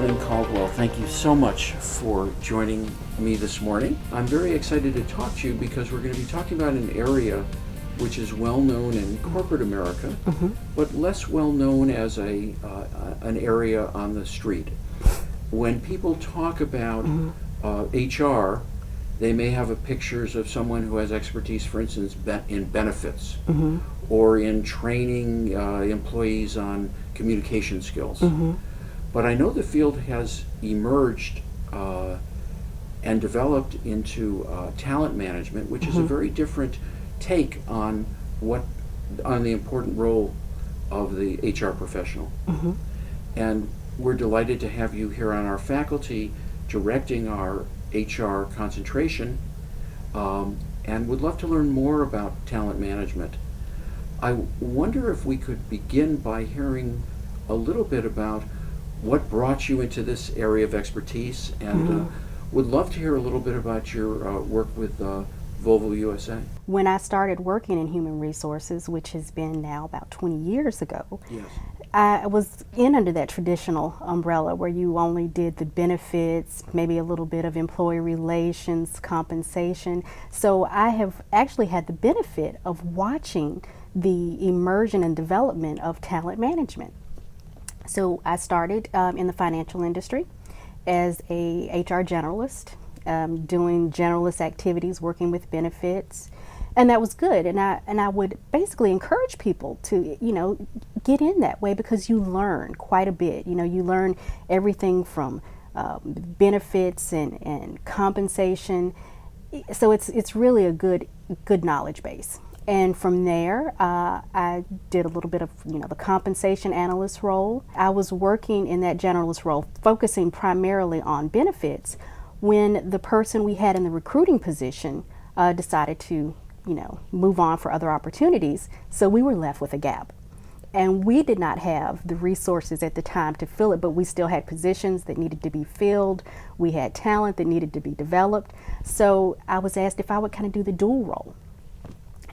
Carlene Caldwell, thank you so much for joining me this morning. I'm very excited to talk to you because we're going to be talking about an area which is well known in corporate America, but less well known as an area on the street. When people talk about HR, they may have pictures of someone who has expertise, for instance, in benefits or in training employees on communication skills. But I know the field has emerged and developed into talent management, which is a very different take on the important role of the HR professional. And we're delighted to have you here on our faculty directing our HR concentration, and would love to learn more about talent management. I wonder if we could begin by hearing a little bit about what brought you into this area of expertise, and would love to hear a little bit about your work with Volvo USA. When I started working in human resources, which has been now about 20 years ago, Yes. I was in under that traditional umbrella where you only did the benefits, maybe a little bit of employee relations, compensation. So I have actually had the benefit of watching the immersion and development of talent management. So I started in the financial industry as a HR generalist, doing generalist activities, working with benefits, and that was good. And I would basically encourage people to, get in that way because you learn quite a bit. You learn everything from benefits and compensation. So it's really a good knowledge base. And from there, I did a little bit of, the compensation analyst role. I was working in that generalist role, focusing primarily on benefits, when the person we had in the recruiting position decided to, move on for other opportunities. So we were left with a gap. And we did not have the resources at the time to fill it, but we still had positions that needed to be filled. We had talent that needed to be developed. So I was asked if I would kind of do the dual role.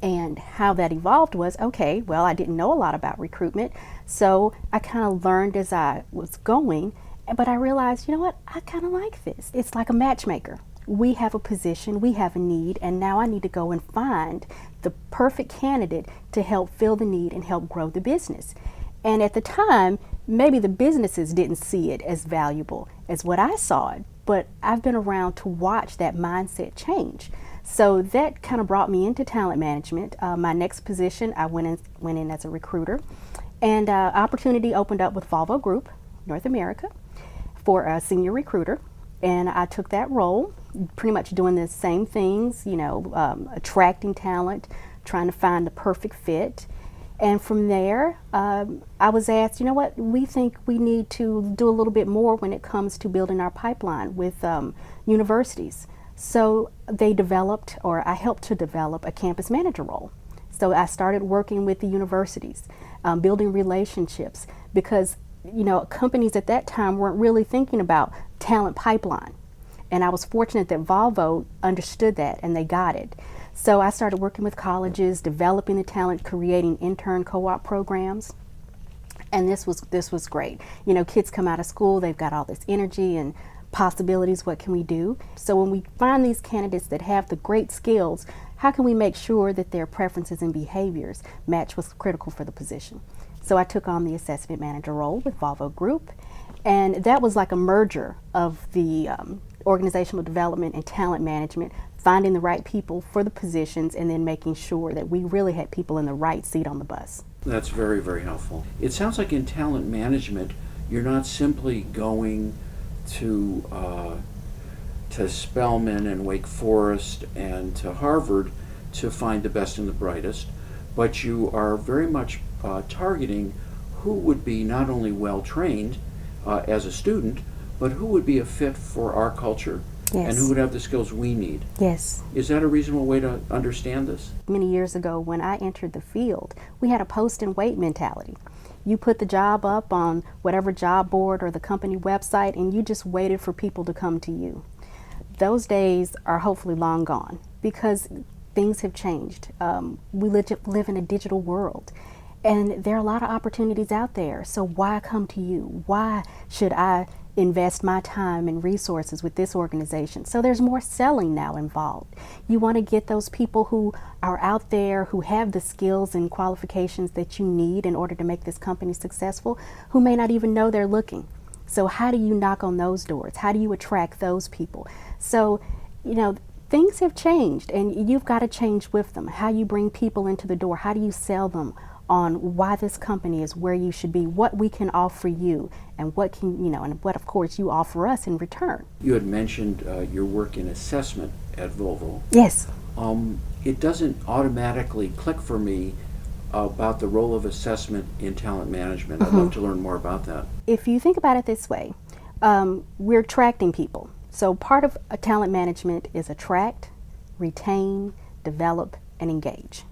And how that evolved was, okay, well, I didn't know a lot about recruitment, so I kind of learned as I was going, but I realized, I kind of like this. It's like a matchmaker. We have a position, we have a need, and now I need to go and find the perfect candidate to help fill the need and help grow the business. And at the time, maybe the businesses didn't see it as valuable as what I saw it, but I've been around to watch that mindset change. So that kind of brought me into talent management. My next position, I went in as a recruiter, and opportunity opened up with Volvo Group, North America, for a senior recruiter, and I took that role, pretty much doing the same things, attracting talent, trying to find the perfect fit. And from there, I was asked, we think we need to do a little bit more when it comes to building our pipeline with universities. So they developed, or I helped to develop, a campus manager role. So I started working with the universities, building relationships, because companies at that time weren't really thinking about talent pipeline. And I was fortunate that Volvo understood that and they got it. So I started working with colleges, developing the talent, creating intern co-op programs. And this was great. Kids come out of school, they've got all this energy and possibilities. What can we do? So when we find these candidates that have the great skills, how can we make sure that their preferences and behaviors match what's critical for the position? So I took on the assessment manager role with Volvo Group, and that was like a merger of the organizational development and talent management, finding the right people for the positions and then making sure that we really had people in the right seat on the bus. That's very, very helpful. It sounds like in talent management, you're not simply going to Spelman and Wake Forest and to Harvard to find the best and the brightest, but you are very much targeting who would be not only well trained as a student, but who would be a fit for our culture. Yes. And who would have the skills we need. Yes. Is that a reasonable way to understand this? Many years ago when I entered the field, we had a post and wait mentality. You put the job up on whatever job board or the company website and you just waited for people to come to you. Those days are hopefully long gone because things have changed. We live in a digital world. And there are a lot of opportunities out there. So why come to you? Why should I invest my time and resources with this organization? So there's more selling now involved. You want to get those people who are out there, who have the skills and qualifications that you need in order to make this company successful, who may not even know they're looking. So how do you knock on those doors? How do you attract those people? So, things have changed, and you've got to change with them. How you bring people into the door, how do you sell them on why this company is where you should be, what we can offer you, and what and what of course you offer us in return. You had mentioned your work in assessment at Volvo. Yes. It doesn't automatically click for me about the role of assessment in talent management. I'd love to learn more about that. If you think about it this way, we're attracting people. So part of a talent management is attract, retain, develop, and engage.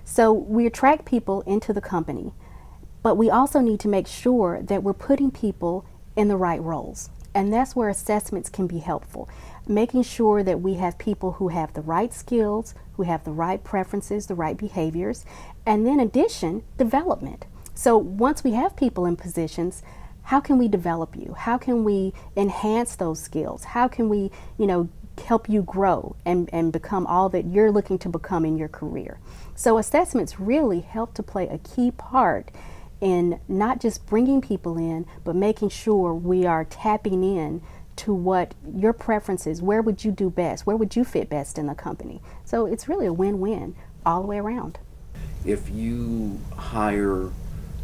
So we attract people into the company, but we also need to make sure that we're putting people in the right roles. And that's where assessments can be helpful. Making sure that we have people who have the right skills, who have the right preferences, the right behaviors, and then in addition, development. So once we have people in positions, how can we develop you? How can we enhance those skills? How can we, help you grow and become all that you're looking to become in your career? So assessments really help to play a key part in not just bringing people in, but making sure we are tapping in to what your preferences, where would you do best, where would you fit best in the company. So it's really a win-win all the way around. If you hire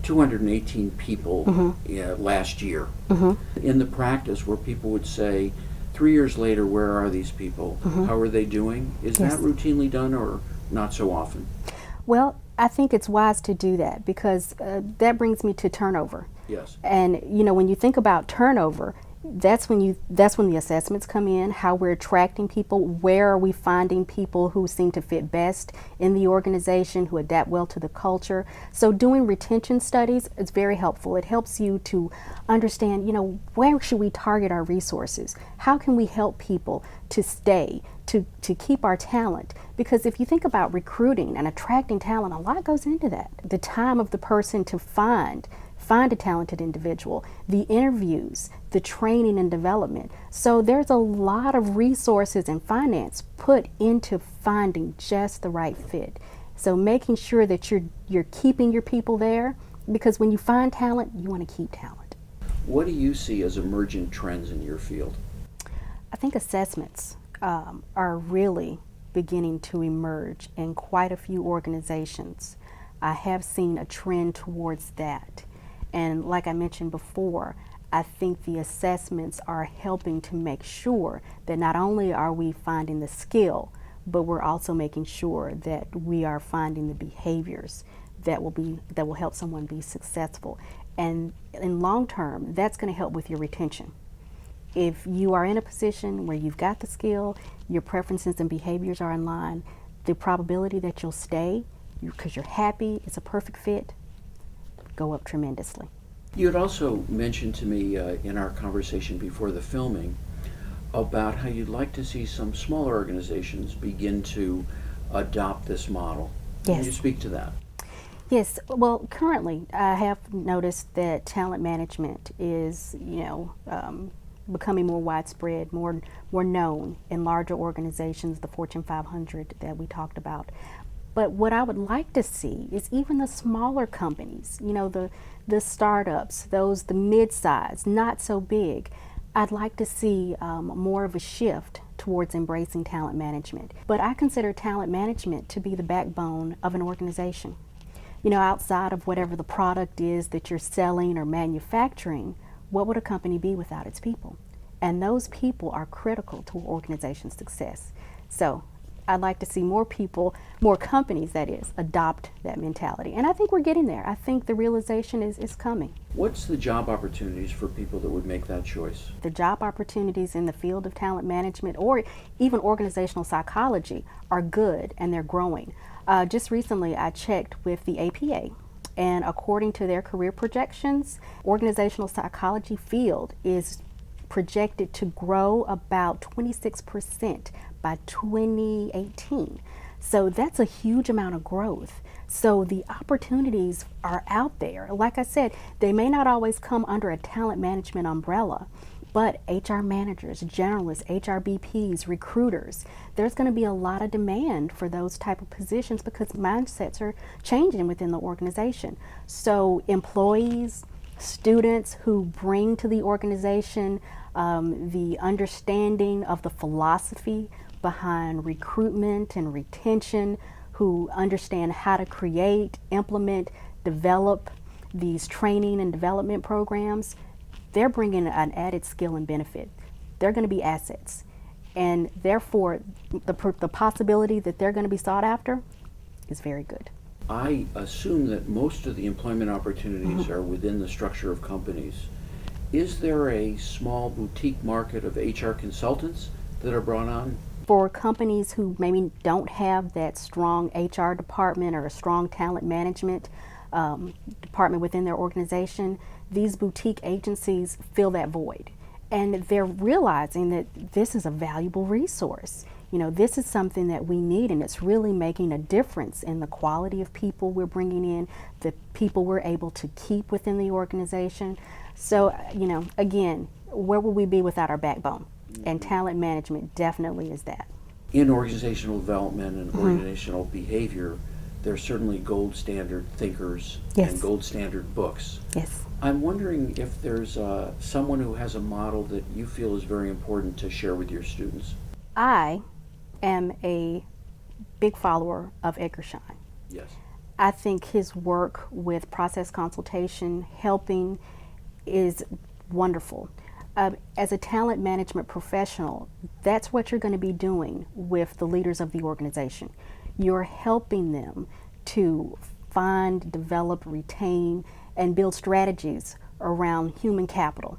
218 people last year, in the practice where people would say, 3 years later, where are these people? How are they doing? Is Yes. that routinely done or not so often? Well, I think it's wise to do that because that brings me to turnover. Yes. And when you think about turnover, that's when the assessments come in, how we're attracting people, where are we finding people who seem to fit best in the organization, who adapt well to the culture. So doing retention studies is very helpful. It helps you to understand, where should we target our resources? How can we help people to stay, to keep our talent? Because if you think about recruiting and attracting talent, a lot goes into that. The time of the person to find a talented individual, the interviews, the training and development. So there's a lot of resources and finance put into finding just the right fit. So making sure that you're keeping your people there, because when you find talent, you want to keep talent. What do you see as emergent trends in your field? I think assessments are really beginning to emerge in quite a few organizations. I have seen a trend towards that. And like I mentioned before, I think the assessments are helping to make sure that not only are we finding the skill, but we're also making sure that we are finding the behaviors that will help someone be successful. And in long term, that's going to help with your retention. If you are in a position where you've got the skill, your preferences and behaviors are in line, the probability that you'll stay because you're happy, it's a perfect fit, go up tremendously. You had also mentioned to me in our conversation before the filming about how you'd like to see some smaller organizations begin to adopt this model. Yes. Can you speak to that? Yes, well, currently I have noticed that talent management is, becoming more widespread, more known in larger organizations, the Fortune 500 that we talked about. But what I would like to see is even the smaller companies, the startups, the mid-size, not so big. I'd like to see more of a shift towards embracing talent management. But I consider talent management to be the backbone of an organization. Outside of whatever the product is that you're selling or manufacturing, what would a company be without its people? And those people are critical to an organization's success. So I'd like to see more people, more companies that is, adopt that mentality. And I think we're getting there. I think the realization is coming. What's the job opportunities for people that would make that choice? The job opportunities in the field of talent management or even organizational psychology are good and they're growing. Just recently I checked with the APA, and according to their career projections, organizational psychology field is projected to grow about 26% by 2018. So that's a huge amount of growth. So the opportunities are out there. Like I said, they may not always come under a talent management umbrella, but HR managers, generalists, HRBPs, recruiters, there's going to be a lot of demand for those type of positions because mindsets are changing within the organization. So employees, students who bring to the organization the understanding of the philosophy behind recruitment and retention, who understand how to create, implement, develop these training and development programs, they're bringing an added skill and benefit. They're going to be assets. And therefore, the possibility that they're going to be sought after is very good. I assume that most of the employment opportunities are within the structure of companies. Is there a small boutique market of HR consultants that are brought on? For companies who maybe don't have that strong HR department or a strong talent management department within their organization, these boutique agencies fill that void. And they're realizing that this is a valuable resource. You know, this is something that we need, and it's really making a difference in the quality of people we're bringing in, the people we're able to keep within the organization. So, you know, again, where would we be without our backbone? And talent management definitely is that. In organizational development and organizational behavior, there's certainly gold standard thinkers and gold standard books. Yes. I'm wondering if there's someone who has a model that you feel is very important to share with your students. I am a big follower of Edgar Schein. Yes. I think his work with process consultation, helping, is wonderful. As a talent management professional, that's what you're going to be doing with the leaders of the organization. You're helping them to find, develop, retain, and build strategies around human capital.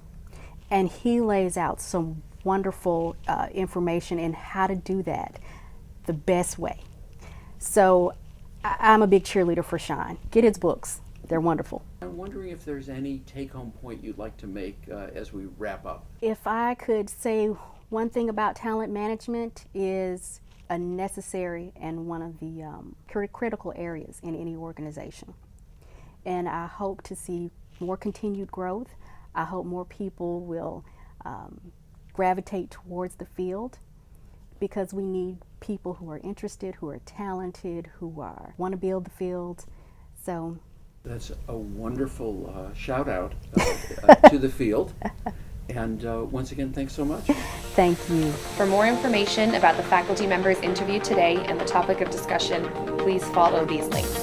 And he lays out some wonderful information in how to do that the best way. So I'm a big cheerleader for Schein. Get his books. They're wonderful. I'm wondering if there's any take-home point you'd like to make as we wrap up. If I could say one thing about talent management, is a necessary and one of the critical areas in any organization. And I hope to see more continued growth. I hope more people will gravitate towards the field, because we need people who are interested, who are talented, who want to build the field. So that's a wonderful shout out to the field. And once again, thanks so much. Thank you. For more information about the faculty members interviewed today and the topic of discussion, please follow these links.